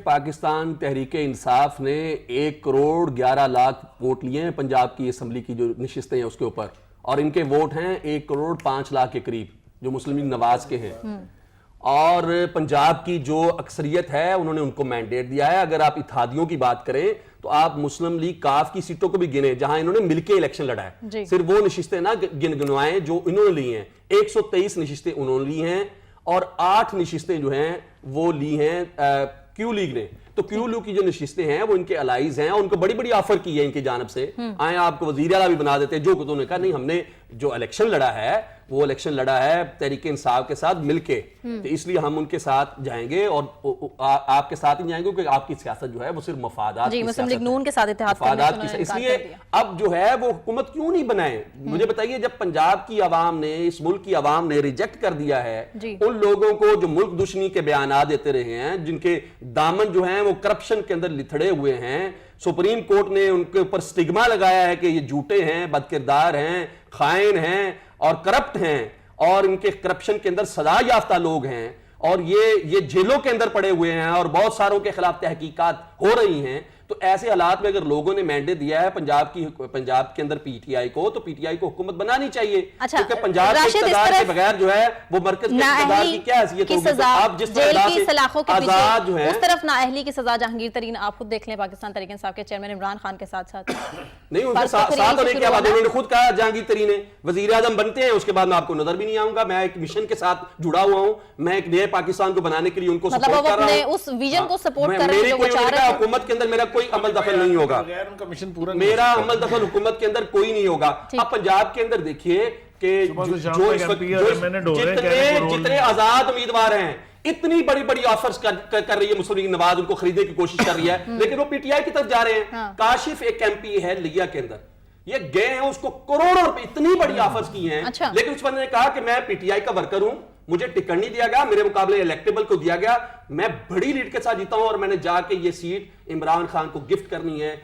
پاکستان تحریک انصاف نے 1,11,00,000 ووٹ لیے ہیں پنجاب کی اسمبلی کی جو نشستیں ہیں اس کے اوپر، اور ان کے ووٹ ہیں 1,05,00,000 کے قریب جو مسلم لیگ نواز کے ہیں، اور پنجاب کی جو اکثریت ہے انہوں نے ان کو مینڈیٹ دیا ہے۔ اگر آپ اتحادیوں کی بات کریں تو آپ مسلم لیگ کاف کی سیٹوں کو بھی گنے جہاں انہوں نے مل کے الیکشن لڑا ہے، صرف وہ نشستیں نہ گنوائیں جو انہوں نے لی ہیں۔ 123 نشستیں انہوں نے لی ہیں اور 8 نشستیں جو ہیں وہ لی ہیں کیو لیگ نے۔ تو کیو لیگ کی جو نشستیں ہیں وہ ان کے الائز ہیں اور ان کو بڑی بڑی آفر کی ہے ان کی جانب سے، آئیں آپ کو وزیر اعلیٰ بھی بنا دیتے ہیں جو کہ انہوں نے کہا نہیں، ہم نے جو الیکشن لڑا ہے وہ الیکشن لڑا ہے تحریک انصاف کے ساتھ مل کے، تو اس لیے ہم ان کے ساتھ جائیں گے اور آپ کے ساتھ ہی جائیں گے کیونکہ آپ کی سیاست جو ہے وہ صرف مفادات کی مسلم لیگ نون کے ساتھ اتحاد کرنے کی، اس لیے اب جو ہے وہ حکومت کیوں نہیں بنائے؟ مجھے بتائیے، جب پنجاب کی عوام نے، اس ملک کی عوام نے ریجیکٹ کر دیا ہے ان لوگوں کو جو ملک دشمنی کے بیانات دیتے رہے ہیں، جن کے دامن جو ہیں وہ کرپشن کے اندر لتھڑے ہوئے ہیں، سپریم کورٹ نے ان کے اوپر سٹگما لگایا ہے کہ یہ جھوٹے ہیں، بدکردار ہیں، خائن ہیں اور کرپٹ ہیں، اور ان کے کرپشن کے اندر سزا یافتہ لوگ ہیں، اور یہ جیلوں کے اندر پڑے ہوئے ہیں اور بہت ساروں کے خلاف تحقیقات ہو رہی ہیں۔ تو ایسے حالات میں اگر لوگوں نے مینڈیٹ دیا ہے پنجاب کے اندر پی ٹی آئی کو، تو پی ٹی آئی کو حکومت بنانی چاہیے، کیونکہ پنجاب کے اقتدار کے بغیر جو ہے وہ مرکز کے اقتدار کی کیا حیثیت ہوگی؟ آپ جس طرح سے آزاد جو ہیں، اس طرف نااہلی کی سزا جہانگیر ترین آپ خود دیکھ لیں پاکستان تحریک انصاف کے چیئرمین عمران خان کے ساتھ نہیں، ان کے ساتھ ہونے کے بعد انہوں نے خود کہا جہانگیر ترین ہے وزیر اعظم بنتے ہیں، اس کے بعد میں آپ کو نظر بھی نہیں آؤں گا، میں ایک مشن کے ساتھ جڑا ہوا ہوں، میں ایک نئے پاکستان کو بنانے کے لیے ان کو سپورٹ کر رہا ہوں، اس ویژن کو سپورٹ کر رہے ہیں جو وہ چاہ رہے ہیں۔ حکومت کے اندر میرا کوئی عمل دخل نہیں ہوگا، میرا عمل دخل حکومت کے اندر کوئی نہیں ہوگا۔ اب پنجاب کے اندر دیکھیے کہ جو جتنے آزاد امیدوار ہیں، اتنی بڑی بڑی آفرز کر رہی ہے مسلم لیگ نواز، ان کو خریدنے کی کوشش کر رہی ہے، لیکن وہ پی ٹی آئی کی طرف جا رہے ہیں۔ کاشف ایک ایم پی ہے لیا کے اندر، یہ گئے ہیں، اس کو کروڑوں روپے اتنی بڑی آفرز کی ہیں، لیکن اس بندے نے کہا کہ میں پی ٹی آئی کا ورکر ہوں، مجھے ٹکٹ نہیں دیا گیا، میرے مقابلے الیکٹیبل کو دیا گیا، میں بڑی لیڈ کے ساتھ جیتا ہوں اور میں نے جا کے یہ سیٹ عمران خان کو گفٹ کرنی ہے۔